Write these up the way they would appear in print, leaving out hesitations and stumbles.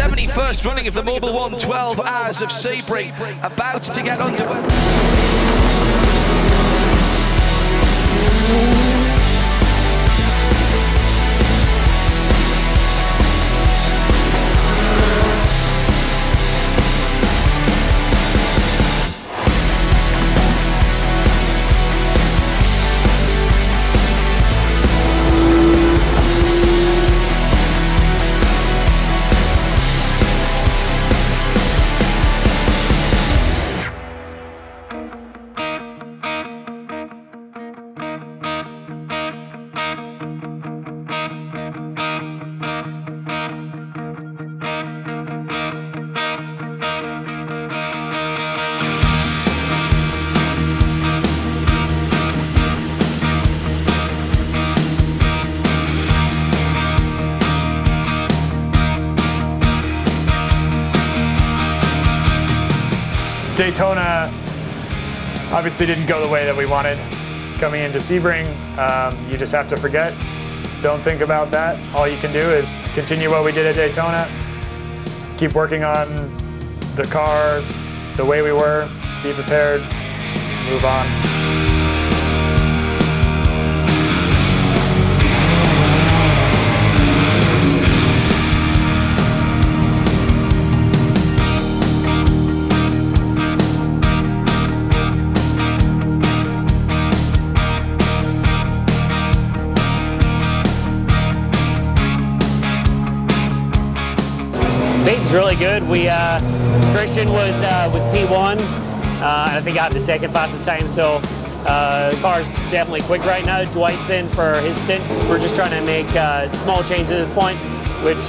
71st running of the Mobile 1 12 Hours of Sebring about to get underway. Daytona obviously didn't go the way that we wanted. Coming into Sebring, you just have to forget. Don't think about that. All you can do is continue what we did at Daytona, keep working on the car the way we were, be prepared, move on. Pace is really good. Christian was P1, and I think I have the second fastest time, so the car's definitely quick right now. Dwight's in for his stint. We're just trying to make small changes at this point, which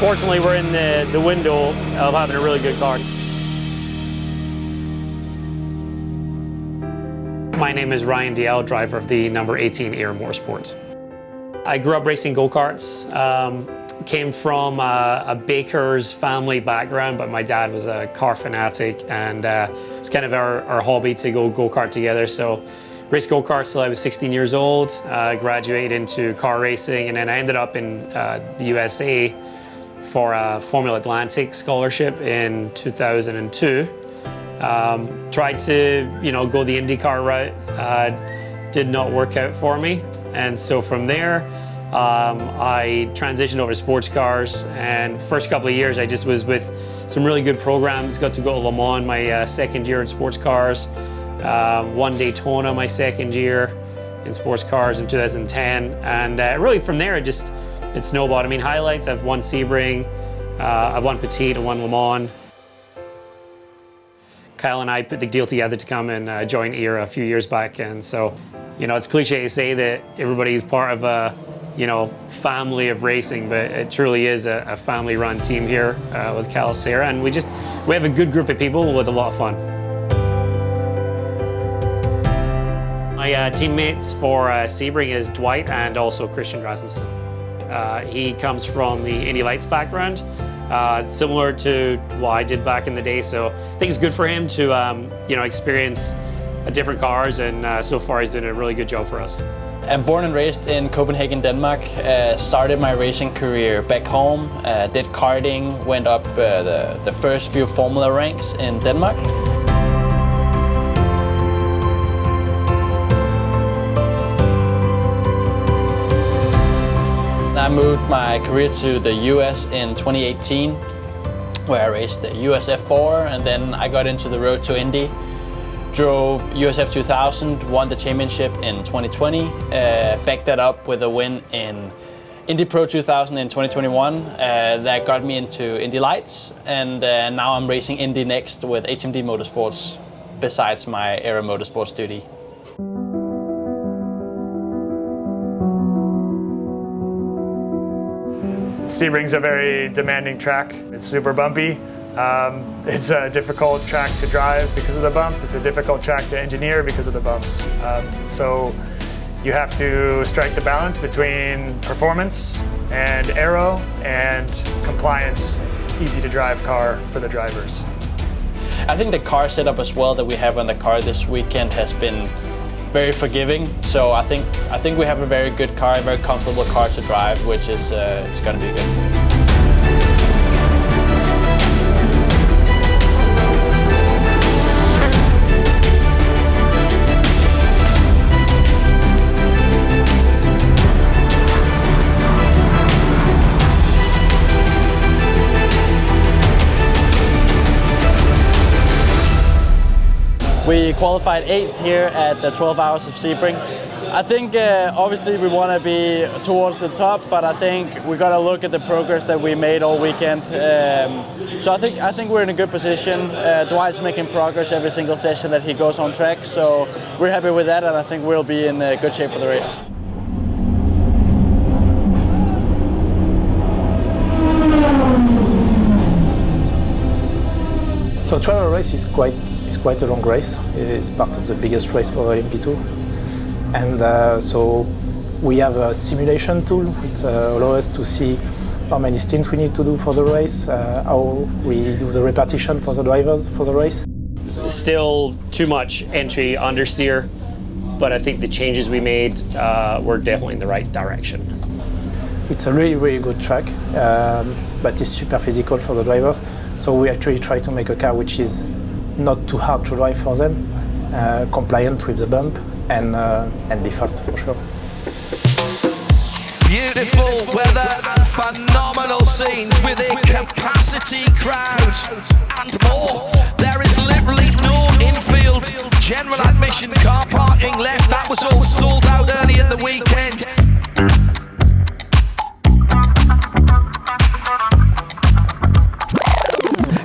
fortunately we're in the window of having a really good car. My name is Ryan DL, driver of the number 18 Air Motorsport. I grew up racing go-karts. Came from a baker's family background, but my dad was a car fanatic, and it's kind of our hobby to go-kart together. So raced go-karts till I was 16 years old, graduated into car racing, and then I ended up in the USA for a Formula Atlantic scholarship in 2002. Tried to go the IndyCar route, did not work out for me, and so from there I transitioned over to sports cars, and first couple of years I just was with some really good programs. Got to go to Le Mans my second year in sports cars, won Daytona my second year in sports cars in 2010, and really from there it snowballed. I mean, highlights, I've won Sebring, I've won Petit, I won Le Mans. Kyle and I put the deal together to come and join ERA a few years back, and so it's cliche to say that everybody's part of a family of racing, but it truly is a family-run team here with Cal, Sarah, and we have a good group of people with a lot of fun. My teammates for Sebring is Dwight and also Christian Rasmussen. He comes from the Indy Lights background, similar to what I did back in the day, so I think it's good for him to experience different cars, and so far he's doing a really good job for us. I'm born and raised in Copenhagen, Denmark. Started my racing career back home, did karting, went up the first few Formula ranks in Denmark. I moved my career to the US in 2018, where I raced the USF 4, and then I got into the road to Indy. Drove USF 2000, won the championship in 2020, backed that up with a win in Indy Pro 2000 in 2021. That got me into Indy Lights, and now I'm racing Indy next with HMD Motorsports, besides my Aero Motorsports duty. Sebring's a very demanding track. It's super bumpy. It's a difficult track to drive because of the bumps. It's a difficult track to engineer because of the bumps. So you have to strike the balance between performance and aero and compliance, easy to drive car for the drivers. I think the car setup as well that we have on the car this weekend has been very forgiving. So I think we have a very good car, a very comfortable car to drive, which is it's going to be good. we qualified 8th here at the 12 Hours of Sebring. I think obviously we want to be towards the top, but I think we got to look at the progress that we made all weekend. So I think we're in a good position. Dwight's making progress every single session that he goes on track, so we're happy with that, and I think we'll be in good shape for the race. So travel race is quite a long race. It's part of the biggest race for MP2. And so we have a simulation tool which allows us to see how many stints we need to do for the race, how we do the repetition for the drivers for the race. Still too much entry understeer, but I think the changes we made were definitely in the right direction. It's a really, really good track, but it's super physical for the drivers. So we actually try to make a car which is not too hard to drive for them, compliant with the bump, and be fast for sure. Beautiful weather and phenomenal scenes with a capacity crowd and more. There is literally no infield general admission car parking left. That was all sold out early in the weekend.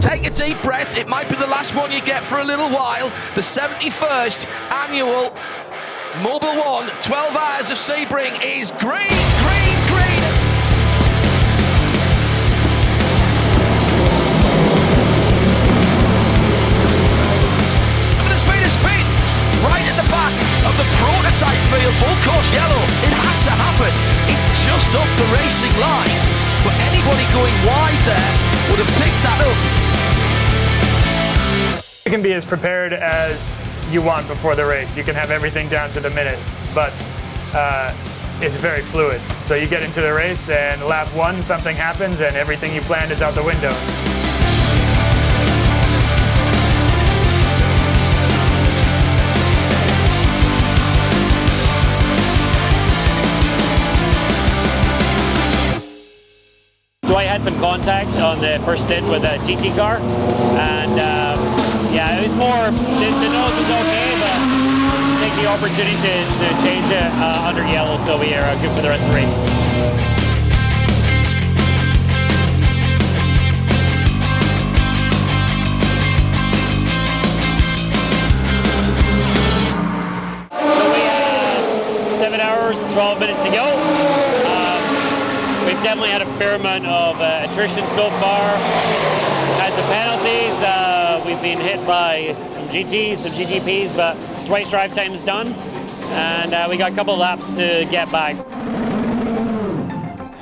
Take a deep breath, it might be the last one you get for a little while. The 71st annual Mobil 1 12 Hours of Sebring is green, green, green. And there's been a spin right at the back of the prototype field, full course yellow. It had to happen. It's just off the racing line. But anybody going wide there would have picked that up. You can be as prepared as you want before the race. You can have everything down to the minute, but it's very fluid. So you get into the race and lap 1, something happens and everything you planned is out the window. Dwight had some contact on the first stint with a GT car, and yeah, it was more, the nose was okay, but take the opportunity to change it under yellow, so we are good for the rest of the race. So we have 7 hours, 12 minutes to go. We've definitely had a fair amount of attrition so far. Had some penalties. We've been hit by some GTs, some GTPs, but twice drive time's done, and we got a couple of laps to get back.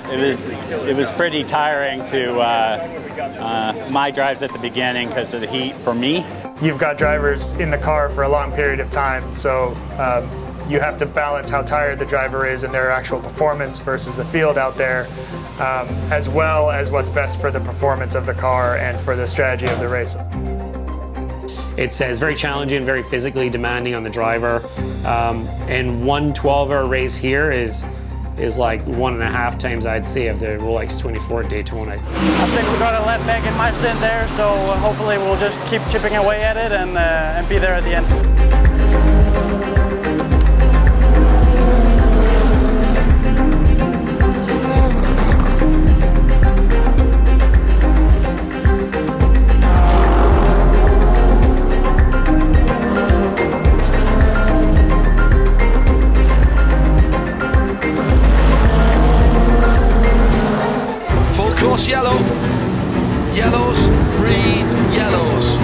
It was pretty tiring to my drives at the beginning because of the heat for me. You've got drivers in the car for a long period of time, so you have to balance how tired the driver is and their actual performance versus the field out there, as well as what's best for the performance of the car and for the strategy of the race. It's very challenging, very physically demanding on the driver. And one 12-hour race here is like 1.5 times, I'd say, of the Rolex 24 at Daytona. I think we got a lap back in my stint there, so hopefully we'll just keep chipping away at it and be there at the end. Course yellow, yellows breed yellows.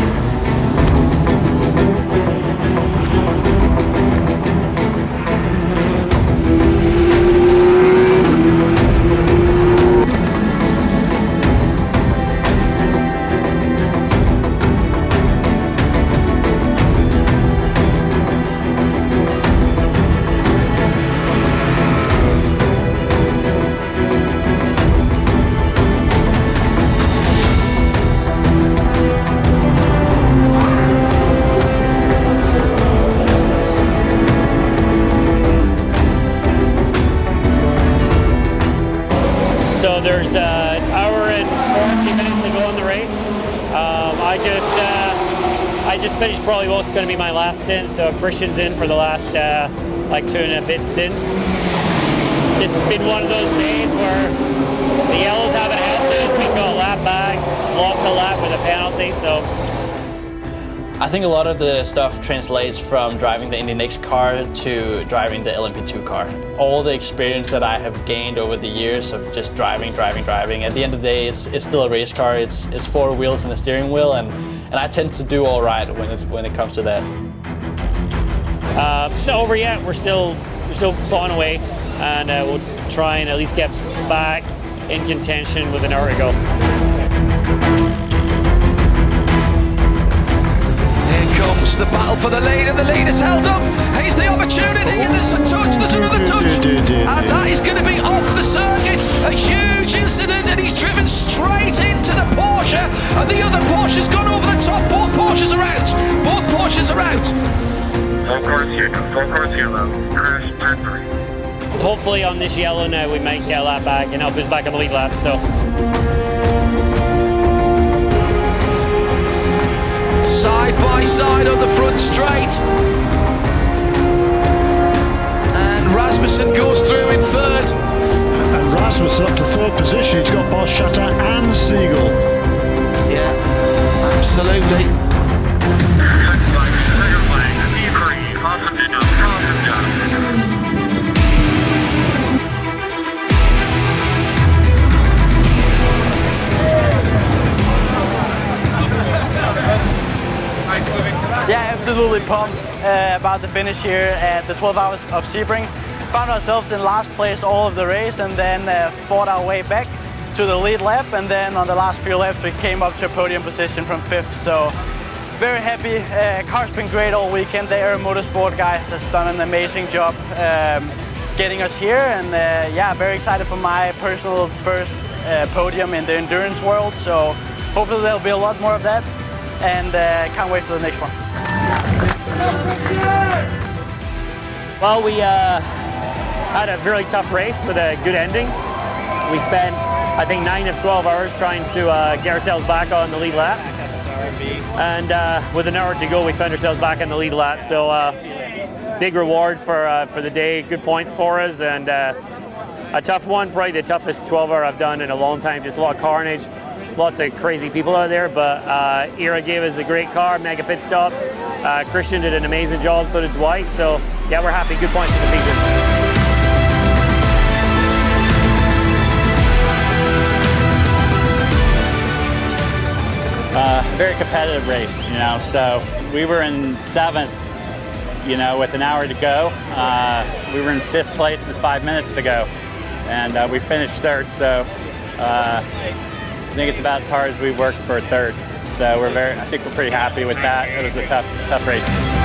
So there's an hour and 40 minutes to go in the race. I I just finished probably what's going to be my last stint, so Christian's in for the last like 2 and a bit stints. Just been one of those days where the yellows haven't helped us. We got a lap back, lost a lap with a penalty, so. I think a lot of the stuff translates from driving the Indy NXT car to driving the LMP2 car. All the experience that I have gained over the years of just driving. At the end of the day, it's still a race car. It's 4 wheels and a steering wheel, and I tend to do all right when it comes to that. It's not over yet. We're still plowing away, and we'll try and at least get back in contention with an hour to go. The battle for the lead, and the lead is held up. Here's the opportunity, and there's a touch, there's another touch, and that is going to be off the circuit. A huge incident, and he's driven straight into the Porsche, and the other Porsche's gone over the top. Both Porsches are out. Both Porsches are out. Full course yellow. Crash turn 3. Hopefully on this yellow now we might get a lap back and help us back on the lead lap. So. Side by side on the front straight, and Rasmussen goes through in third. And Rasmussen up to 3rd position. He's got Barshata and Siegel. Yeah, absolutely. Yeah, absolutely pumped about the finish here at the 12 Hours of Sebring. Found ourselves in last place all of the race, and then fought our way back to the lead lap, and then on the last few laps we came up to a podium position from 5th. So very happy. Car's been great all weekend. The Motorsport guys has done an amazing job getting us here, and yeah, very excited for my personal first podium in the endurance world. So hopefully there'll be a lot more of that, and can't wait for the next one. Well, we had a really tough race with a good ending. We spent, I think, 9 of 12 hours trying to get ourselves back on the lead lap. And with an hour to go, we found ourselves back on the lead lap. So big reward for the day, good points for us, and a tough one, probably the toughest 12-hour I've done in a long time. Just a lot of carnage, lots of crazy people out there, but Ira gave us a great car, mega pit stops. Christian did an amazing job, so did Dwight. So yeah, we're happy, good points for the season. Very competitive race, you know, so we were in 7th, you know, with an hour to go. We were in 5th place with 5 minutes to go, and we finished 3rd, so I think it's about as hard as we worked for 3rd. So I think we're pretty happy with that. It was a tough race.